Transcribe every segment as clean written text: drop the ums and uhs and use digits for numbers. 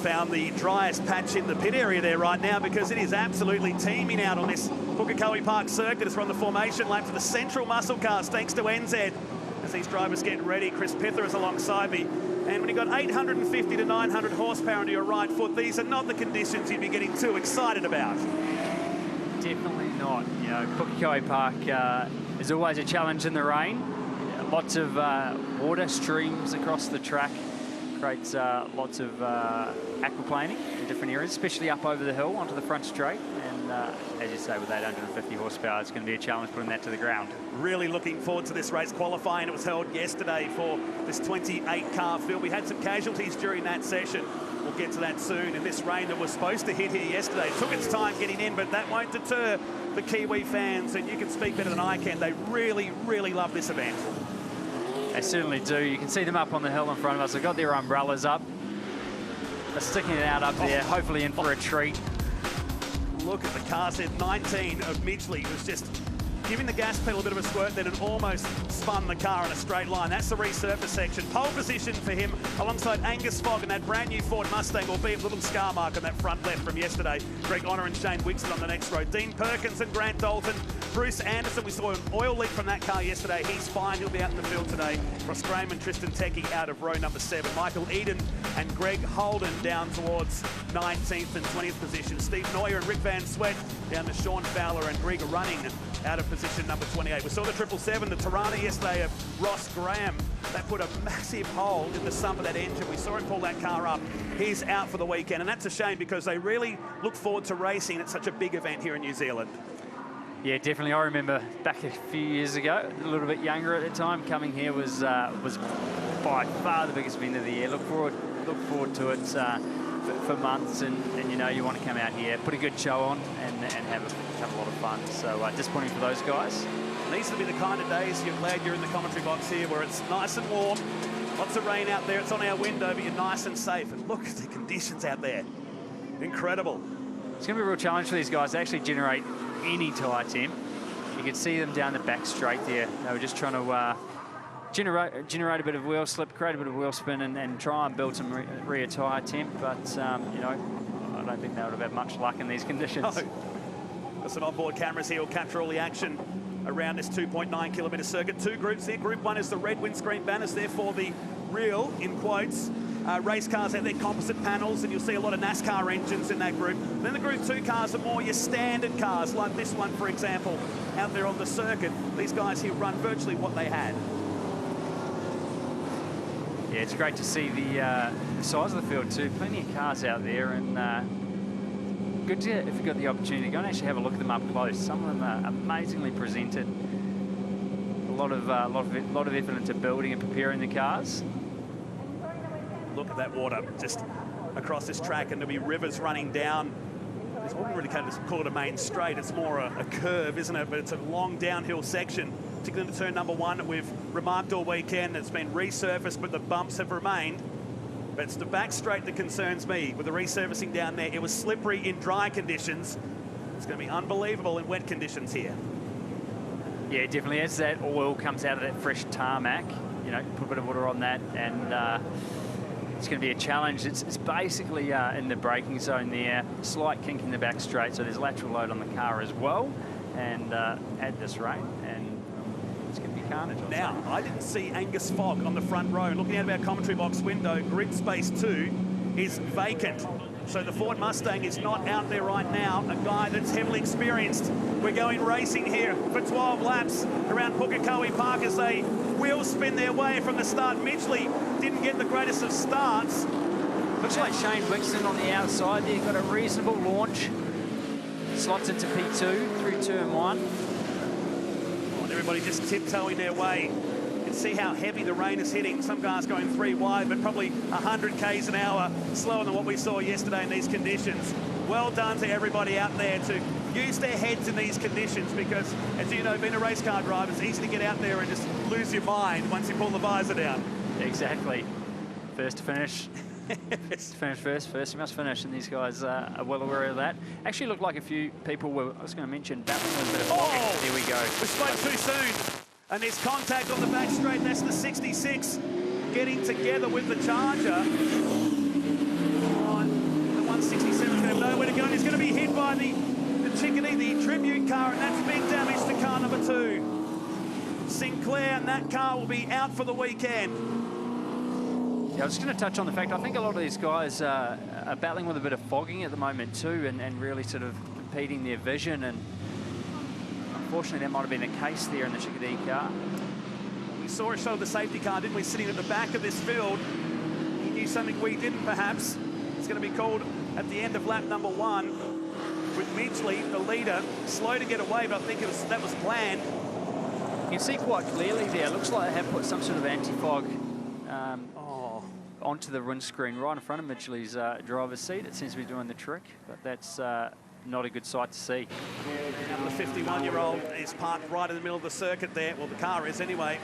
found the driest patch in the pit area there right now, because it is absolutely teeming out on this Pukekohe Park circuit as we're on the formation lap for the central muscle cars, thanks to NZ. As these drivers get ready, Chris Pither is alongside me. And when you've got 850 to 900 horsepower into your right foot, these are not the conditions you'd be getting too excited about. Definitely not. You know, Pukekohe Park is always a challenge in the rain. Lots of water streams across the track, creates lots of aquaplaning in different areas, especially up over the hill onto the front straight. And as you say, with 850 horsepower, it's going to be a challenge putting that to the ground. Really looking forward to this race. Qualifying, it was held yesterday for this 28-car field. We had some casualties during that session. We'll get to that soon. And this rain that was supposed to hit here yesterday took its time getting in, but that won't deter the Kiwi fans. And you can speak better than I can. They really, really love this event. They certainly do. You can see them up on the hill in front of us. They've got their umbrellas up. They're sticking it out up there, hopefully in for a treat. Look at the car set 19 of Midgley was just giving the gas pedal a bit of a squirt then and almost spun the car in a straight line. That's the resurface section. Pole position for him alongside Angus Fogg and that brand new Ford Mustang, albeit a little scar mark on that front left from yesterday. Greg Honor and Shane Wixon on the next row. Dean Perkins and Grant Dalton. Bruce Anderson, we saw an oil leak from that car yesterday. He's fine, he'll be out in the field today. Ross Graham and Tristan Tecchi out of row number 7. Michael Eden and Greg Holden down towards 19th and 20th position. Steve Neuer and Rick Van Sweat down to Sean Fowler and Greg running out of position number 28. We saw the 777, the Tirana yesterday of Ross Graham. That put a massive hole in the sump of that engine. We saw him pull that car up. He's out for the weekend, and that's a shame because they really look forward to racing at such a big event here in New Zealand. Yeah, definitely. I remember back a few years ago, a little bit younger at the time, coming here was by far the biggest event of the year. Look forward to it for months, and you know you want to come out here, put a good show on, and have a lot of fun. So disappointing for those guys. These will be the kind of days you're glad you're in the commentary box here, where it's nice and warm, lots of rain out there. It's on our window, but you're nice and safe. And look at the conditions out there. Incredible. It's going to be a real challenge for these guys to actually generate any tyre temp. You can see them down the back straight there. They were just trying to generate a bit of wheel slip, create a bit of wheel spin, and try and build some rear tyre temp. But you know, I don't think they would have had much luck in these conditions. No. Got some onboard cameras here will capture all the action around this 2.9 kilometre circuit. Two groups here. Group 1 is the red windscreen banners, therefore the real, in quotes, race cars have their composite panels, and you'll see a lot of NASCAR engines in that group. Then the Group 2 cars are more your standard cars, like this one, for example, out there on the circuit. These guys here run virtually what they had. Yeah, it's great to see the size of the field too. Plenty of cars out there, and good to, if you've got the opportunity to go and actually have a look at them up close. Some of them are amazingly presented. A lot of effort into building and preparing the cars. Look at that water just across this track, and there'll be rivers running down. It's what we really kind of call it a main straight. It's more a curve, isn't it? But it's a long downhill section, particularly into turn number 1 that we've remarked all weekend. It's been resurfaced, but the bumps have remained. But it's the back straight that concerns me with the resurfacing down there. It was slippery in dry conditions. It's going to be unbelievable in wet conditions here. Yeah, definitely. As that oil comes out of that fresh tarmac, you know, put a bit of water on that, and it's going to be a challenge. It's basically in the braking zone there, slight kink in the back straight, so there's lateral load on the car as well, and add this rain, and it's going to be carnage. Now, I didn't see Angus Fogg on the front row. Looking out of our commentary box window, grid space 2 is vacant. So the Ford Mustang is not out there right now, a guy that's heavily experienced. We're going racing here for 12 laps around Pukekohe Park as they wheel spin their way from the start. Midgley didn't get the greatest of starts. Looks like Shane Wixon on the outside there, got a reasonable launch. Slots into P2 through turn 1. And everybody just tiptoeing their way. You can see how heavy the rain is hitting. Some guys going 3 wide, but probably 100 k's an hour slower than what we saw yesterday in these conditions. Well done to everybody out there to use their heads in these conditions, because, as you know, being a race car driver, it's easy to get out there and just lose your mind once you pull the visor down. Exactly. First to finish. Finish first you must finish, and these guys are well aware of that. Actually looked like a few people were, I was going to mention, battling a bit of pocket. There we go. We spoke too soon. And there's contact on the back straight. That's the 66 getting together with the Charger. Oh, the Chickadee, the tribute car, and that's big damage to car number 2. Sinclair, and that car will be out for the weekend. Yeah, I was going to touch on the fact I think a lot of these guys are battling with a bit of fogging at the moment too, and really sort of impeding their vision, and unfortunately that might have been the case there in the Chickadee car. We saw a shot of the safety car, didn't we, sitting at the back of this field. He knew something we didn't, perhaps. It's going to be called at the end of lap number 1 with Midgley, the leader, slow to get away, but I think that was planned. You can see quite clearly there. It looks like they have put some sort of anti-fog onto the windscreen right in front of Midgley's driver's seat. It seems to be doing the trick, but that's not a good sight to see. Now the 51-year-old is parked right in the middle of the circuit there. Well, the car is anyway,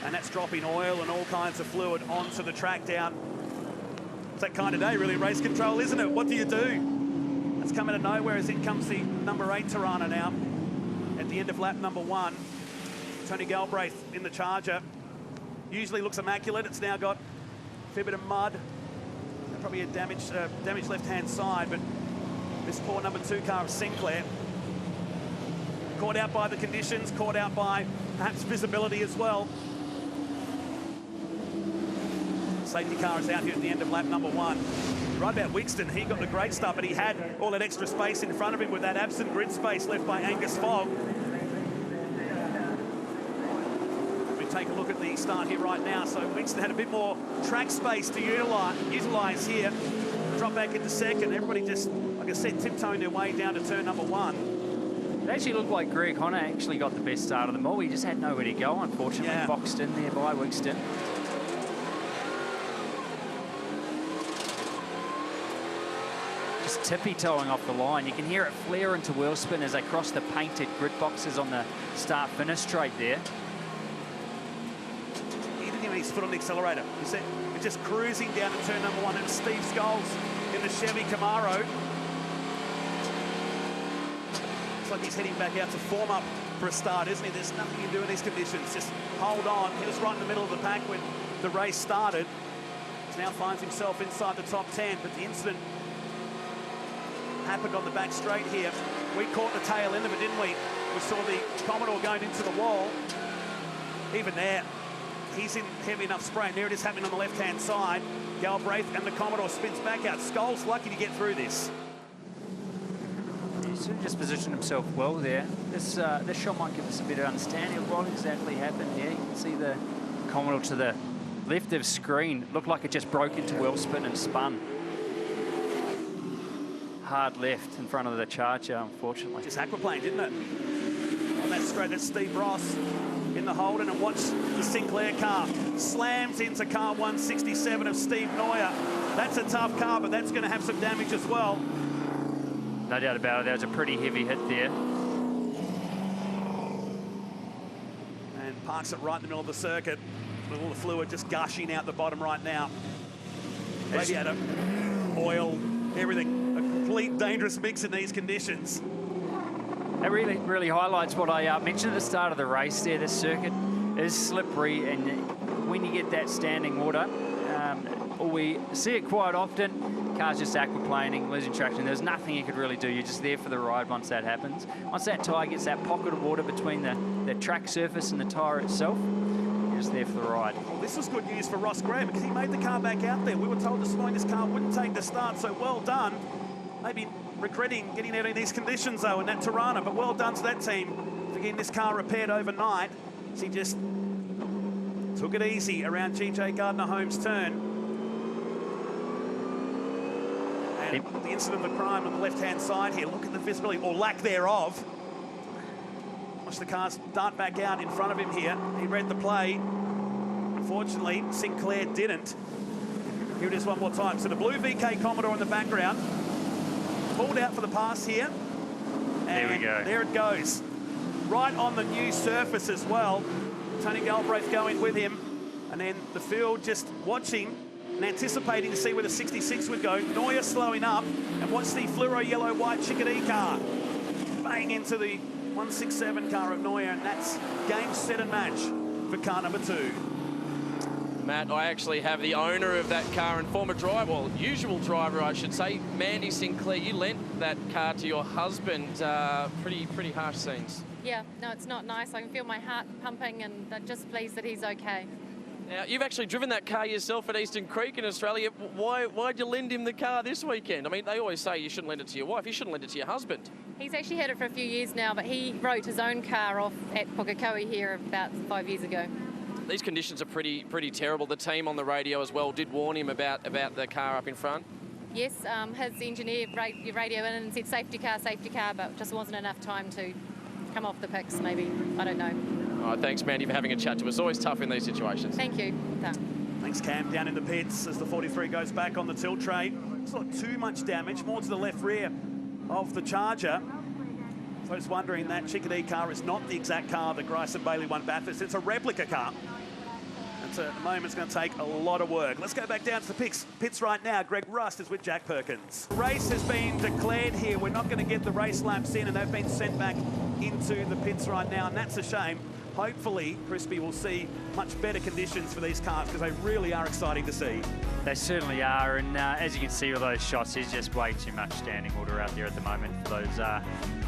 and that's dropping oil and all kinds of fluid onto the track down. It's that kind of day, really, race control, isn't it? What do you do? It's come out of nowhere as in comes the number 8 Tirana now. At the end of lap number 1, Tony Galbraith in the Charger. Usually looks immaculate. It's now got a fair bit of mud. And probably a damaged left-hand side, but this poor number 2 car of Sinclair, caught out by the conditions, caught out by perhaps visibility as well. Safety car is out here at the end of lap number 1. Right about Wigston, he got the great start, but he had all that extra space in front of him with that absent grid space left by Angus Fogg. We take a look at the start here right now. So Wigston had a bit more track space to utilise here. Drop back into second. Everybody just, like I said, tiptoeing their way down to turn number 1. It actually looked like Greg Honor actually got the best start of them all. He just had nowhere to go, unfortunately. Yeah. Boxed in there by Wigston. Just tippy-toeing off the line. You can hear it flare into wheel spin as they cross the painted grid boxes on the start-finish straight there. He didn't even have his foot on the accelerator. You see, we're just cruising down to turn number 1. It was Steve Scholes in the Chevy Camaro. Looks like he's heading back out to form up for a start, isn't he? There's nothing you can do in these conditions. Just hold on. He was right in the middle of the pack when the race started. He now finds himself inside the top 10, but the incident happened on the back straight here. We caught the tail end of it, didn't we? We saw the Commodore going into the wall. Even there, he's in heavy enough spray, and there it is happening on the left-hand side. Galbraith and the Commodore spins back out. Scholes lucky to get through this. He sort of just positioned himself well there. This shot might give us a better understanding of what exactly happened here. You can see the Commodore to the left of screen. Looked like it just broke into wheel spin and spun. Hard left in front of the Charger, unfortunately. Just aquaplane, didn't it? Oh, that's great. That's Steve Ross in the Holden, and watch the Sinclair car. Slams into car 167 of Steve Neuer. That's a tough car, but that's going to have some damage as well. No doubt about it. That was a pretty heavy hit there. And parks it right in the middle of the circuit with all the fluid just gushing out the bottom right now. Radiator, oil, everything. A complete dangerous mix in these conditions. It really highlights what I mentioned at the start of the race there. The circuit is slippery, and when you get that standing water, we see it quite often, cars just aquaplaning, losing traction. There's nothing you could really do. You're just there for the ride once that happens. Once that tyre gets that pocket of water between the track surface and the tyre itself, you're just there for the ride. Well, this was good news for Ross Graham because he made the car back out there. We were told this morning this car wouldn't take the start, so well done. Maybe regretting getting out in these conditions, though, in that Tirana, but well done to that team for getting this car repaired overnight. He just took it easy around G.J. Gardner-Holmes' turn. And the incident of the crime on the left-hand side here. Look at the visibility, or lack thereof. Watch the cars dart back out in front of him here. He read the play. Unfortunately, Sinclair didn't. Here it is one more time. So the blue VK Commodore in the background. Pulled out for the pass here. And there we go. There it goes. Right on the new surface as well. Tony Galbraith going with him. And then the field just watching and anticipating to see where the 66 would go. Neuer slowing up. And watch the fluoro yellow-white Chickadee car. Bang into the 167 car of Neuer. And that's game, set and match for car number 2. Matt, I actually have the owner of that car and former driver, well, usual driver, I should say, Mandy Sinclair. You lent that car to your husband. Pretty harsh scenes. Yeah, no, it's not nice. I can feel my heart pumping, and I'm just pleased that he's okay. Now, you've actually driven that car yourself at Eastern Creek in Australia. Why'd you lend him the car this weekend? I mean, they always say you shouldn't lend it to your wife. You shouldn't lend it to your husband. He's actually had it for a few years now, but he wrote his own car off at Pukekohe here about 5 years ago. These conditions are pretty terrible. The team on the radio as well did warn him about the car up in front. Yes, his engineer radioed in and said safety car, but just wasn't enough time to come off the picks, maybe. I don't know. All right, thanks, Mandy, for having a chat to us. Always tough in these situations. Thank you. Thanks, Cam. Down in the pits as the 43 goes back on the tilt tray. It's not too much damage, more to the left rear of the Charger. So I was wondering, that Chickadee car is not the exact car that Bryson Bailey won Bathurst. It's a replica car. And so at the moment, it's going to take a lot of work. Let's go back down to the pits right now. Greg Rust is with Jack Perkins. Race has been declared here. We're not going to get the race laps in, and they've been sent back into the pits right now, and that's a shame. Hopefully, Crispy will see much better conditions for these cars, because they really are exciting to see. They certainly are, and as you can see with those shots, there's just way too much standing water out there at the moment for those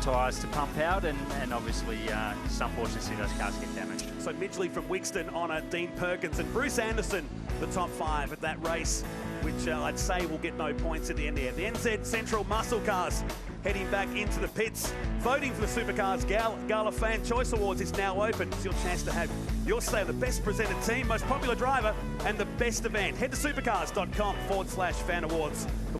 tyres to pump out, and obviously, it's unfortunate to see those cars get damaged. So Midgley from Wixton on Dean Perkins, and Bruce Anderson, the top 5 at that race, which I'd say will get no points at the end there. The NZ Central Muscle Cars heading back into the pits. Voting for the Supercars Gala Fan Choice Awards is now open. It's your chance to have your say on the best presented team, most popular driver, and the best event. Head to supercars.com/fan awards.